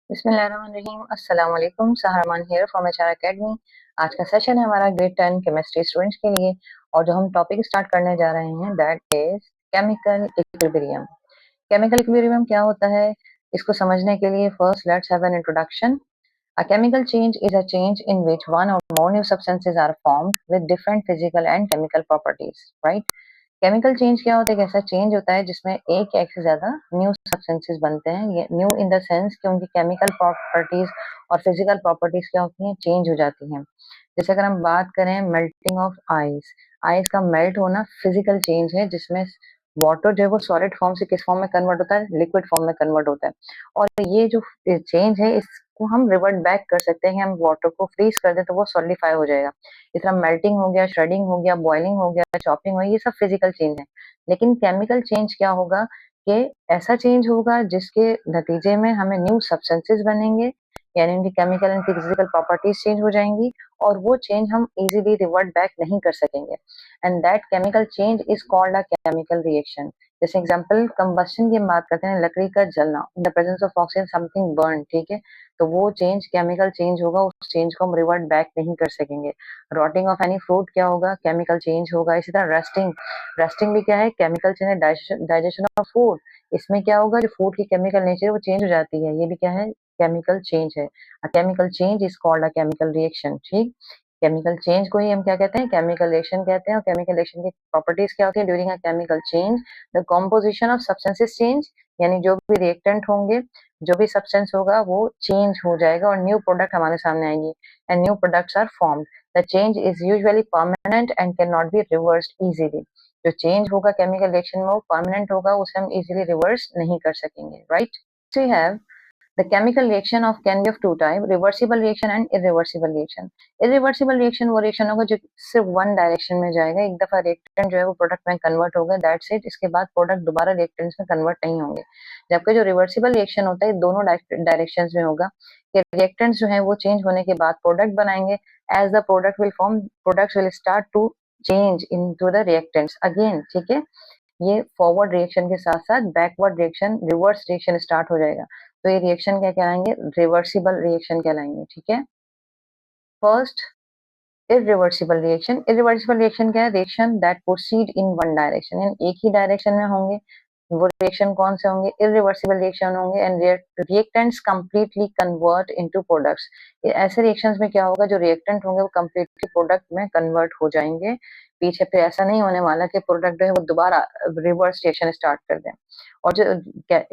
बिस्मिल्लाहिर्रहमानिर्रहीम। अस्सलाम वालेकुम। सहरमान हियर फ्रॉम एचआर एकेडमी। आज का सेशन है हमारा ग्रेड 10 केमिस्ट्री स्टूडेंट्स के लिए, और जो हम टॉपिक स्टार्ट करने जा रहे हैं that is chemical equilibrium. Chemical equilibrium क्या होता है, इसको समझने के लिए first let's have an introduction. A chemical change is a change in which one or more new substances are formed with different physical and chemical properties, right? Chemical change क्या होता है, एक ऐसा चेंज होता है जिसमें एक या एक से ज्यादा न्यू सब्सटेंसेस बनते हैं। ये न्यू इन द सेंस कि उनकी केमिकल प्रॉपर्टीज और फिजिकल प्रॉपर्टीज क्या होती हैं, चेंज हो जाती हैं। जैसे अगर हम बात करें मेल्टिंग ऑफ आइस, आइस का मेल्ट होना फिजिकल चेंज है, जिसमें वाटर जो है वो सॉलिड फॉर्म से किस फॉर्म में कन्वर्ट होता है, लिक्विड फॉर्म में कन्वर्ट होता है। और ये जो चेंज है इसको हम रिवर्ट बैक कर सकते हैं, हम वाटर को फ्रीज कर दें तो वो सॉलिडिफाई हो जाएगा। इस तरह मेल्टिंग हो गया, श्रेडिंग हो गया, बॉइलिंग हो गया, चॉपिंग हो गया, ये सब फिजिकल चेंज है। लेकिन केमिकल चेंज क्या होगा कि ऐसा चेंज होगा जिसके नतीजे में हमें न्यू सब्सटेंसेस बनेंगे, यानी उनकी chemical and physical properties change हो जाएंगी, और वो चेंज हम इजीली रिवर्ट बैक नहीं कर सकेंगे। And that chemical change is called a chemical reaction. जैसे एग्जांपल कंबस्शन की हम बात करते हैं, लकड़ी का जलना, in the presence of oxygen something burn, ठीक है, तो वो चेंज केमिकल चेंज होगा, उस चेंज को हम रिवर्ट बैक नहीं कर सकेंगे। रॉटिंग ऑफ एनी फ्रूट क्या होगा, केमिकल चेंज होगा। इसी तरह रस्टिंग, रस्टिंग भी क्या है, केमिकल चेंज है, डाइजेशन ऑफ फूड, इसमें क्या होगा, जो फूड की केमिकल नेचर है वो चेंज हो जाती है, ये भी क्या है, केमिकल चेंज है। A chemical change is called a chemical reaction, ठीक। केमिकल चेंज को ही हम क्या कहते हैं, केमिकल रिएक्शन कहते हैं। और केमिकल रिएक्शन की प्रॉपर्टीज क्या होती है, during a chemical change the composition of substances change, यानी जो भी रिएक्टेंट होंगे, जो भी सब्सटेंस होगा वो चेंज हो जाएगा और न्यू प्रोडक्ट हमारे सामने आएंगी, and new products are formed. The change is usually permanent and can not be reversed easily. जो चेंज होगा केमिकल रिएक्शन में वो परमानेंट होगा, उसे हम इजीली रिवर्स नहीं कर सकेंगे, right. So you have the chemical reaction of can be of two type, reversible reaction and irreversible reaction. Irreversible reaction वो रिएक्शन होगा जो सिर्फ वन डायरेक्शन में जाएगा, एक दफा रिएक्टेंट जो है वो प्रोडक्ट में कन्वर्ट हो गया, दैट्स इट, इसके बाद प्रोडक्ट दोबारा रिएक्टेंट्स में कन्वर्ट नहीं होंगे। जबकि जो रिवर्सिबल रिएक्शन होता है दोनों डायरेक्शंस में होगा, कि रिएक्टेंट्स जो है वो चेंज होने के बाद प्रोडक्ट बनाएंगे, as the product will form, products will start to change into the reactants again, ठीक है। ये फॉरवर्ड रिएक्शन के साथ साथ backward reaction, reverse reaction start हो जाएगा, तो ये रिएक्शन क्या कहलाएंगे, रिवर्सिबल रिएक्शन कहलाएंगे, ठीक है। First, irreversible reaction. Irreversible reaction क्या है, reaction that proceed in one direction, यानी एक ही डायरेक्शन में होंगे। वो रिएक्शन कौन से होंगे, इरिवर्सिबल रिएक्शन होंगे, and reactants completely convert into products. ऐसे रिएक्शंस में क्या होगा, जो रिएक्टेंट होंगे वो कंप्लीटली प्रोडक्ट में कन्वर्ट हो जाएंगे। पीछे फिर ऐसा नहीं होने वाला कि प्रोडक्ट जो है वो दोबारा रिवर्स रिएक्शन स्टार्ट कर दें। और जो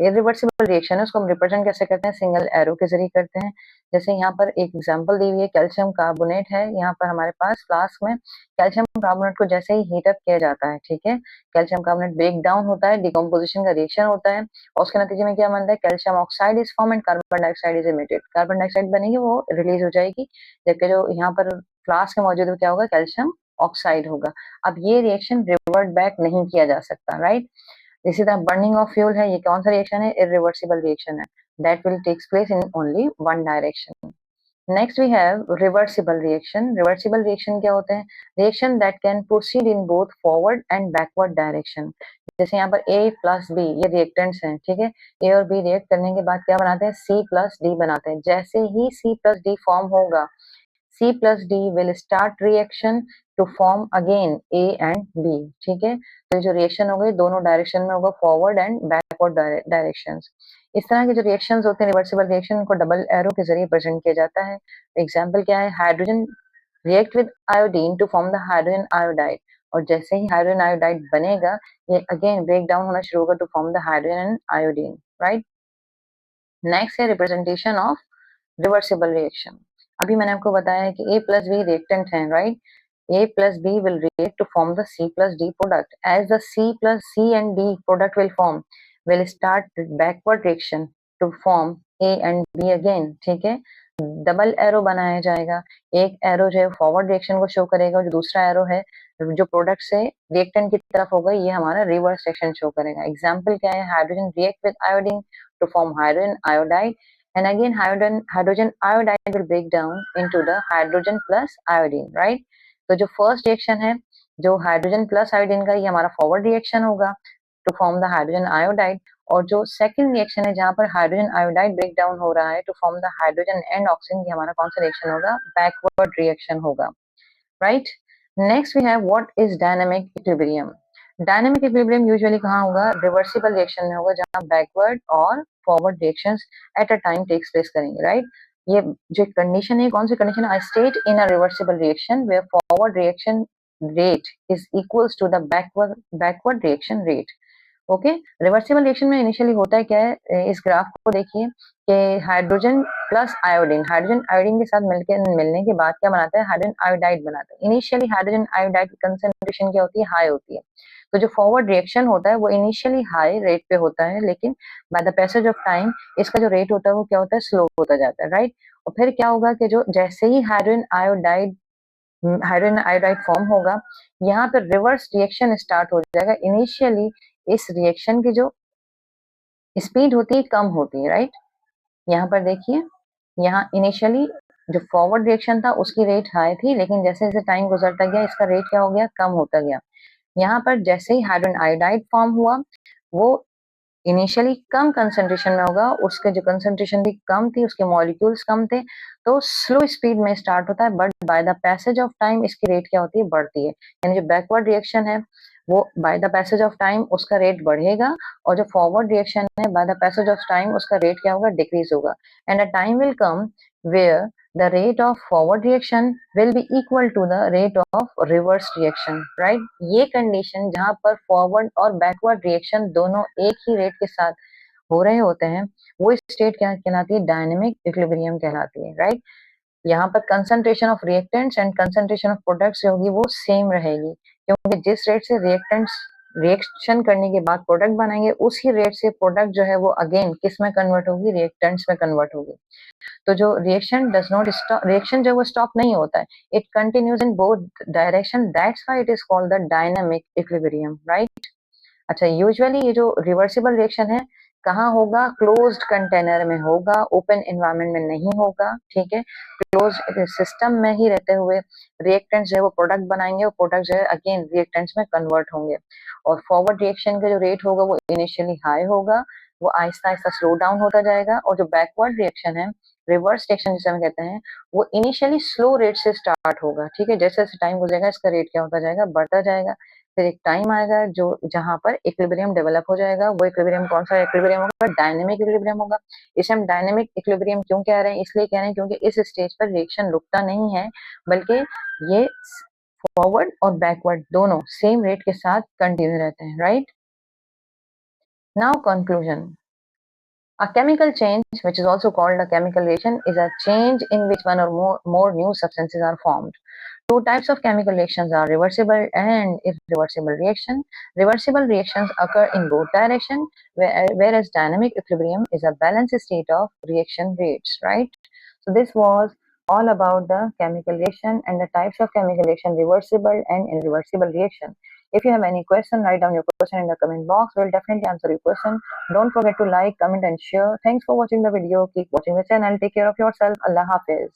इरिवर्सिबल रिएक्शन है उसको हम रिप्रेजेंट कैसे करते हैं, सिंगल एरो के जरिए करते हैं। जैसे यहाँ पर एक एग्जांपल दी हुई है, कैल्शियम कार्बोनेट है, यहाँ पर हमारे पास फ्लास्क में कैल्शियम कार्बोनेट को जैसे ही हीट अप किया जाता है, ठीक है, कैल्शियम कार्बोनेट ब्रेक डाउन होता है, डिकम्पोजिशन का रिएक्शन होता है, और उसके नतीजे में क्या बनता है, calcium oxide is form and carbon dioxide is emitted. Carbon dioxide बनेगी, वो रिलीज हो जाएगी, जबकि जो यहाँ पर फ्लास्क में मौजूद क्या होगा, कैल्शियम ऑक्साइड होगा। अब ये रिएक्शन रिवर्ट बैक नहीं किया जा सकता, राइट। इसी तरह बर्निंग ऑफ फ्यूल है, ये कौन सा रिएक्शन है, इरिवर्सिबल रिएक्शन है, that will takes place in only one direction. Next we have reversible reaction. Reversible reaction क्या होते हैं, reaction that can proceed in both forward and backward direction. जैसे यहाँ पर ए प्लस बी ये reactants हैं, ठीक है, ए और बी रिएक्ट करने के बाद क्या बनाते हैं, सी प्लस डी बनाते हैं। जैसे ही सी प्लस डी फॉर्म होगा, C plus D will start reaction to form again A and B, ठीक है। तो ये जो रिएक्शन होगा दोनों डायरेक्शन में होगा, फॉरवर्ड एंड बैकवर्ड डायरेक्शंस। इस तरह के जो रिएक्शंस होते हैं रिवर्सिबल रिएक्शन, उनको डबल एरो के जरिए प्रेजेंट किया जाता है। एग्जांपल क्या है, hydrogen react with iodine to form the hydrogen iodide, और जैसे ही हाइड्रोजन आयोडाइड बनेगा ये अगेन ब्रेक डाउन होना शुरू होगा to form the hydrogen and iodine, right. Next है रिप्रेजेंटेशन ऑफ रिवर्सिबल रिएक्शन। अभी मैंने आपको बताया है कि A प्लस बी रिएक्टेंट है, right. A plus B will react to form the C plus D product. As the C plus C and D product will start backward reaction to form A and B again, ठीक है। Double arrow बनाया जाएगा, एक arrow जो है forward reaction को show करेगा, जो दूसरा एरो है जो प्रोडक्ट से रिएक्टेंट की तरफ होगा ये हमारा रिवर्स रिएक्शन शो करेगा। एग्जांपल क्या है, hydrogen react with iodine to form hydrogen iodide, and again hydrogen iodide will break down into the hydrogen plus iodine, right। तो जो फर्स्ट रिएक्शन है जो हाइड्रोजन प्लस आयोडीन का, ये हमारा फॉरवर्ड रिएक्शन होगा to form the hydrogen iodide, और जो सेकंड रिएक्शन है जहाँ पर हाइड्रोजन आयोडाइड ब्रेक डाउन हो रहा है to form the hydrogen and oxygen, ये हमारा कौन सा रिएक्शन होगा? बैकवर्ड रिएक्शन होगा, right. Next we have what is dynamic equilibrium. Dynamic equilibrium usually कहाँ होगा? रिवर्सिबल रिएक्शन में होगा, जहाँ बैकवर्ड और forward reactions at a time takes place करेंगे, राइट। ये जो कंडीशन है, कौन सी कंडीशन है? State in a reversible reaction where forward reaction rate is equals to the backward reaction rate. Okay, reversible reaction में इनिशियली होता है क्या है? इस ग्राफ को देखिए कि hydrogen plus iodine, hydrogen iodine के साथ मिलने के बाद क्या बनाता है? हाइड्रोजन आयोडाइड बनाता है। इनिशियली हाइड्रोजन आयोडाइड की कंसंट्रेशन क्या होती है? हाई होती है। तो जो फॉरवर्ड रिएक्शन होता है वो इनिशियली हाई रेट पे होता है, लेकिन bye the passage of time इसका जो रेट होता है वो क्या होता है? स्लो होता जाता है, राइट। और फिर क्या होगा कि जो जैसे ही हाइड्रोजन आयोडाइड फॉर्म होगा, यहाँ पे रिवर्स रिएक्शन स्टार्ट हो जाएगा। इनिशियली इस रिएक्शन की जो स्पीड होती है कम होती है, राइट। यहाँ पर देखिए, यहाँ इनिशियली जो फॉरवर्ड रिएक्शन था उसकी रेट हाई थी, लेकिन जैसे जैसे टाइम गुजरता गया इसका रेट क्या हो गया? कम होता गया। यहाँ पर जैसे ही हाइड्रोजन आयोडाइड फॉर्म हुआ, वो इनिशियली कम कंसंट्रेशन में होगा, उसके जो कंसंट्रेशन भी कम थी, उसके मॉलिक्यूल्स कम थे, तो स्लो स्पीड में स्टार्ट होता है, but by the passage of time इसकी रेट क्या होती है? बढ़ती है। यानी जो बैकवर्ड रिएक्शन है वो by the passage of time उसका रेट बढ़ेगा, और जो फॉरवर्ड रिएक्शन है by the passage of time उसका रेट क्या होगा? डिक्रीज होगा। And a time will come where the rate of forward reaction will be equal to the rate of reverse reaction, right? ये condition जहां पर forward और backward reaction दोनों एक ही रेट के साथ हो रहे होते हैं, वो स्टेट क्या कहलाती है? डायनेमिक इक्विलिब्रियम कहलाती है, राइट। यहाँ पर concentration of reactants and concentration of products होगी वो सेम रहेगी, क्योंकि जिस रेट से रिएक्टेंट्स रिएक्शन करने के बाद प्रोडक्ट बनाएंगे, उसी रेट से प्रोडक्ट जो है वो अगेन किस में कन्वर्ट होगी? रिएक्टेंट्स में कन्वर्ट होगी। तो जो reaction does not stop, reaction जो वो स्टॉप नहीं होता है, it continues in both direction, that's why it is called the dynamic equilibrium, right. अच्छा, यूजुअली ये जो रिवर्सिबल रिएक्शन है कहाँ होगा? क्लोज्ड कंटेनर में होगा, ओपन एनवायरनमेंट में नहीं होगा, ठीक है। क्लोज्ड सिस्टम में ही रहते हुए रिएक्टेंट्स जो है वो प्रोडक्ट बनाएंगे, और प्रोडक्ट जो है अगेन रिएक्टेंट्स में कन्वर्ट होंगे। और फॉरवर्ड रिएक्शन का जो रेट होगा वो इनिशियली हाई होगा, वो आहिस्ता आहिस्ता स्लो डाउन होता जाएगा। और जो बैकवर्ड रिएक्शन है, रिवर्स रिएक्शन जिसे हम कहते हैं, वो इनिशियली स्लो रेट से स्टार्ट होगा, ठीक है। जैसे जैसे टाइम गुजरेगा इसका रेट क्या होता जाएगा? बढ़ता जाएगा। फिर एक टाइम आएगा जो जहां पर इक्विलिब्रियम डेवलप हो जाएगा। वो इक्विलिब्रियम कौन सा इक्विलिब्रियम होगा? डायनेमिक इक्विलिब्रियम होगा। इसे हम डायनेमिक इक्विलिब्रियम क्यों कह रहे हैं? इसलिए कह रहे हैं क्योंकि इस स्टेज पर रिएक्शन रुकता नहीं है, बल्कि ये फॉरवर्ड और बैकवर्ड दोनों सेम रेट के साथ कंटिन्यू रहते हैं, right. Now conclusion. A chemical change, which is also called a chemical reaction, is a change in which one or more new substances are formed. Two types of chemical reactions are reversible and irreversible reaction. Reversible reactions occur in both directions, whereas dynamic equilibrium is a balanced state of reaction rates, right? So this was all about the chemical reaction and the types of chemical reaction, reversible and irreversible reaction. If you have any question, write down your question in the comment box. We'll definitely answer your question. Don't forget to like, comment and share. Thanks for watching the video. Keep watching the channel. Take care of yourself. Allah Hafiz.